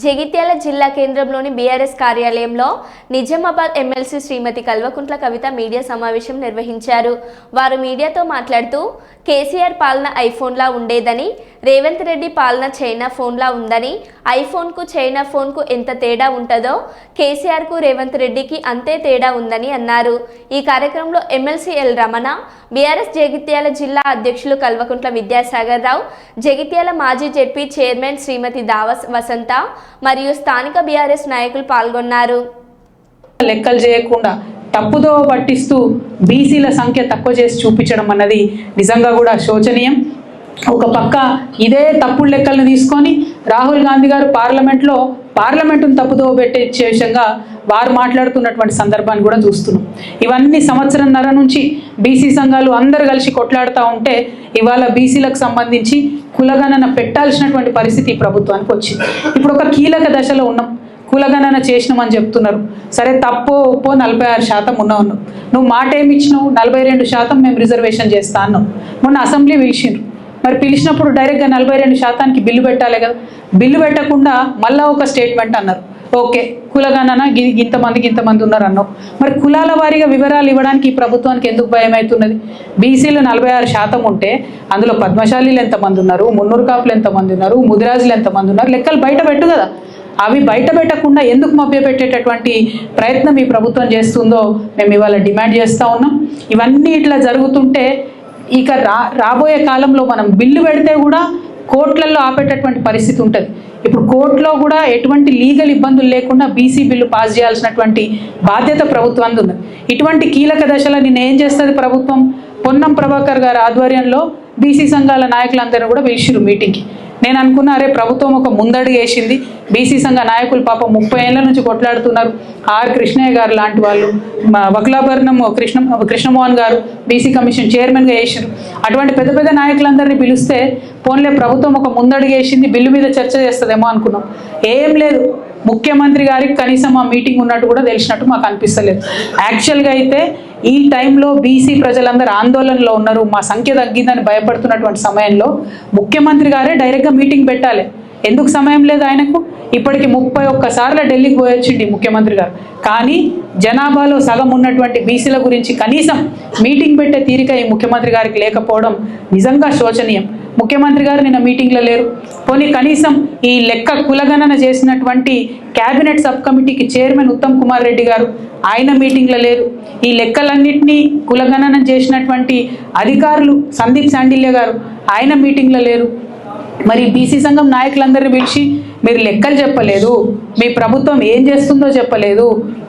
జగిత్యాల జిల్లా కేంద్రంలోని బీఆర్ఎస్ కార్యాలయంలో నిజామాబాద్ ఎమ్మెల్సీ శ్రీమతి కల్వకుంట్ల కవిత మీడియా సమావేశం నిర్వహించారు. వారు మీడియాతో మాట్లాడుతూ కేసీఆర్ పాలన ఐఫోన్లా ఉండేదని, రేవంత్ రెడ్డి పాలన చైనా ఫోన్లా ఉందని, ఐఫోన్కు చైనా ఫోన్కు ఎంత తేడా ఉంటుందో కేసీఆర్కు రేవంత్ రెడ్డికి అంతే తేడా ఉందని అన్నారు. ఈ కార్యక్రమంలో MLC L Ramana, BRS Jagtial జిల్లా అధ్యక్షులు కల్వకుంట్ల విద్యాసాగర్ రావు, జగిత్యాల మాజీ జెడ్పీ చైర్మన్ శ్రీమతి దావస్ వసంత మరియు స్థానిక బీఆర్ఎస్ నాయకులు పాల్గొన్నారు. లెక్కలు చేయకుండా తప్పుదో పట్టిస్తూ బీసీల సంఖ్య తక్కువ చేసి చూపించడం అన్నది నిజంగా కూడా శోచనీయం. ఒక పక్క ఇదే తప్పుడు లెక్కలను తీసుకొని రాహుల్ గాంధీ గారు పార్లమెంటును తప్పుదో పెట్టే విషయంగా వారు మాట్లాడుతున్నటువంటి సందర్భాన్ని కూడా చూస్తున్నాం. ఇవన్నీ సంవత్సరంన్నర నుంచి బీసీ సంఘాలు అందరు కలిసి కొట్లాడుతూ ఉంటే ఇవాళ బీసీలకు సంబంధించి కులగణన పెట్టాల్సినటువంటి పరిస్థితి ప్రభుత్వానికి వచ్చింది. ఇప్పుడు ఒక కీలక దశలో ఉన్నాం. కులగణన చేసినామని చెప్తున్నారు. సరే, తప్పో ఒప్పో 46% ఉన్నావు. నువ్వు మాట ఏమి ఇచ్చినావు? 42% మేము రిజర్వేషన్ చేస్తా అన్నావు. మొన్న అసెంబ్లీ పిలిచిండ్రు. మరి పిలిచినప్పుడు డైరెక్ట్గా 42%కి బిల్లు పెట్టాలి కదా. బిల్లు పెట్టకుండా మళ్ళీ ఒక స్టేట్మెంట్ అన్నారు. ఓకే, కులగణన ఇంతమంది ఉన్నారు అన్నావు. మరి కులాల వారీగా వివరాలు ఇవ్వడానికి ఈ ప్రభుత్వానికి ఎందుకు భయం అవుతున్నది? బీసీలు 46% ఉంటే అందులో పద్మశాలీలు ఎంతమంది ఉన్నారు, మున్నూరు కాపులు ఎంతమంది ఉన్నారు, ముదిరాజులు ఎంతమంది ఉన్నారు, లెక్కలు బయట పెట్టు కదా. అవి బయట పెట్టకుండా ఎందుకు మభ్యపెట్టేటటువంటి ప్రయత్నం ఈ ప్రభుత్వం చేస్తుందో మేము ఇవాళ డిమాండ్ చేస్తూ ఉన్నాం. ఇవన్నీ ఇట్లా జరుగుతుంటే ఇక రాబోయే కాలంలో మనం బిల్లు పెడితే కూడా కోర్టులలో ఆపేటటువంటి పరిస్థితి ఉంటుంది. ఇప్పుడు కోర్టులో కూడా ఎటువంటి లీగల్ ఇబ్బందులు లేకుండా బీసీ బిల్లు పాస్ చేయాల్సినటువంటి బాధ్యత ప్రభుత్వానికి ఉంది. ఇటువంటి కీలక దశలో నిన్న ఏం చేస్తుంది ప్రభుత్వం? పొన్నం ప్రభాకర్ గారి ఆధ్వర్యంలో బీసీ సంఘాల నాయకులందరూ కూడా పిలిచిరు మీటింగ్కి. నేను అనుకున్నా, అరే ప్రభుత్వం ఒక ముందడుగు వేసింది. బీసీ సంఘ నాయకులు పాపం 30 ఏళ్ల నుంచి కొట్లాడుతున్నారు. ఆర్ కృష్ణయ్య గారు లాంటి వాళ్ళు, వకులాభరణం కృష్ణమోహన్ గారు బీసీ కమిషన్ చైర్మన్గా వేసారు. అటువంటి పెద్ద పెద్ద నాయకులందరినీ పిలిస్తే పోన్లే ప్రభుత్వం ఒక ముందడుగు వేసింది, బిల్లు మీద చర్చ చేస్తుందేమో అనుకున్నాం. ఏం లేదు. ముఖ్యమంత్రి గారికి కనీసం ఆ మీటింగ్ ఉన్నట్టు కూడా తెలిసినట్టు మాకు అనిపిస్తలేదు. యాక్చువల్గా అయితే ఈ టైంలో బీసీ ప్రజలందరూ ఆందోళనలో ఉన్నారు, మా సంఖ్య తగ్గిందని భయపడుతున్నటువంటి సమయంలో ముఖ్యమంత్రి గారే డైరెక్ట్గా మీటింగ్ పెట్టాలి. ఎందుకు సమయం లేదు ఆయనకు? ఇప్పటికి 31 సార్లు ఢిల్లీకి పోయొచ్చింది ముఖ్యమంత్రి గారు. కానీ జనాభాలో సగం ఉన్నటువంటి బీసీల గురించి కనీసం మీటింగ్ పెట్టే తీరిక ఈ ముఖ్యమంత్రి గారికి లేకపోవడం నిజంగా శోచనీయం. ముఖ్యమంత్రి గారు నిన్న మీటింగ్లో లేరు. పోనీ కనీసం ఈ లెక్క కులగణన చేసినటువంటి క్యాబినెట్ సబ్ కమిటీకి చైర్మన్ ఉత్తమ్ కుమార్ రెడ్డి గారు, ఆయన మీటింగ్లో లేరు. ఈ లెక్కలన్నింటినీ కులగణన చేసినటువంటి అధికారులు సందీప్ శాండిల్య గారు, ఆయన మీటింగ్లో లేరు. మరి బీసీ సంఘం నాయకులందరినీ పిలిచి మీరు లెక్కలు చెప్పలేదు, మీ ప్రభుత్వం ఏం చేస్తుందో చెప్పలేదు,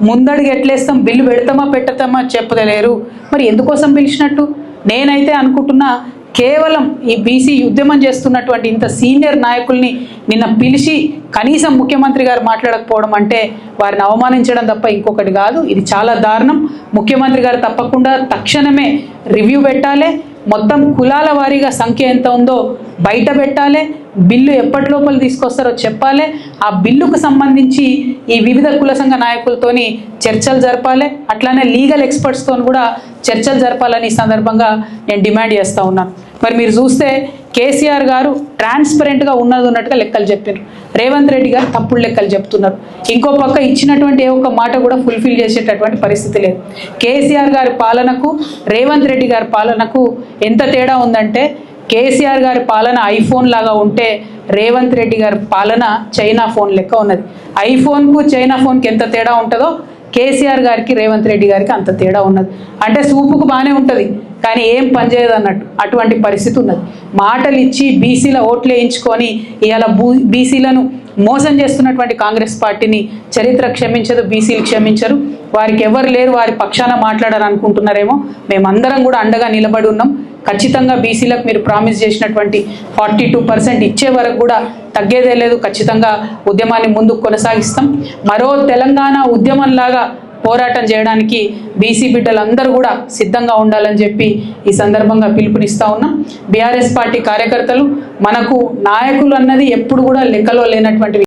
ముందడుగు ఎట్లేస్తాం, బిల్లు పెడతామా పెట్టతామా చెప్పలేరు. మరి ఎందుకోసం పిలిచినట్టు? నేనైతే అనుకుంటున్నా, కేవలం ఈ బీసీ ఉద్యమం చేస్తున్నటువంటి ఇంత సీనియర్ నాయకుల్ని నిన్న పిలిచి కనీసం ముఖ్యమంత్రి గారు మాట్లాడకపోవడం అంటే వారిని అవమానించడం తప్ప ఇంకొకటి కాదు. ఇది చాలా దారుణం. ముఖ్యమంత్రి గారు తప్పకుండా తక్షణమే రివ్యూ పెట్టాలి. మొత్తం కులాల వారీగా సంఖ్య ఎంత ఉందో బయట పెట్టాలి. బిల్లు ఎప్పటి లోపల తీసుకొస్తారో చెప్పాలి. ఆ బిల్లుకు సంబంధించి ఈ వివిధ కుల సంఘ నాయకులతోని చర్చలు జరపాలి. అట్లానే లీగల్ ఎక్స్పర్ట్స్తో కూడా చర్చలు జరపాలని ఈ సందర్భంగా నేను డిమాండ్ చేస్తూ ఉన్నాను. మరి మీరు చూస్తే కేసీఆర్ గారు ట్రాన్స్పరెంట్గా ఉన్నట్టుగా లెక్కలు చెప్పారు. రేవంత్ రెడ్డి గారు తప్పుడు లెక్కలు చెప్తున్నారు. ఇంకో పక్క ఇచ్చినటువంటి ఏ ఒక్క మాట కూడా ఫుల్ఫిల్ చేసేటటువంటి పరిస్థితి లేదు. కేసీఆర్ గారి పాలనకు రేవంత్ రెడ్డి గారి పాలనకు ఎంత తేడా ఉందంటే, కేసీఆర్ గారి పాలన ఐఫోన్ లాగా ఉంటే రేవంత్ రెడ్డి గారి పాలన చైనా ఫోన్ లెక్క ఉన్నది. ఐఫోన్కు చైనా ఫోన్కి ఎంత తేడా ఉంటుందో కేసీఆర్ గారికి రేవంత్ రెడ్డి గారికి అంత తేడా ఉన్నది. అంటే సూపుకు బాగానే ఉంటుంది కానీ ఏం పనిచేయదు అన్నట్టు అటువంటి పరిస్థితి ఉన్నది. మాటలు ఇచ్చి బీసీల ఓట్లు వేయించుకొని ఇవాళ బీసీలను మోసం చేస్తున్నటువంటి కాంగ్రెస్ పార్టీని చరిత్ర క్షమించదు, బీసీలు క్షమించరు. వారికి ఎవరు లేరు, వారి పక్షాన మాట్లాడాలని అనుకుంటున్నారేమో. మేమందరం కూడా అండగా నిలబడి ఉన్నాం. ఖచ్చితంగా బీసీలకు మీరు ప్రామిస్ చేసినటువంటి 42% ఇచ్చే వరకు కూడా తగ్గేదే లేదు. ఖచ్చితంగా ఉద్యమాన్ని ముందుకు కొనసాగిస్తాం. మరో తెలంగాణ ఉద్యమంలాగా పోరాటం చేయడానికి బీసీ బిడ్డలందరూ కూడా సిద్ధంగా ఉండాలని చెప్పి ఈ సందర్భంగా పిలుపునిస్తూ ఉన్నాం. బీఆర్ఎస్ పార్టీ కార్యకర్తలు, మనకు నాయకులు అన్నది ఎప్పుడు కూడా లెక్కలో లేనటువంటి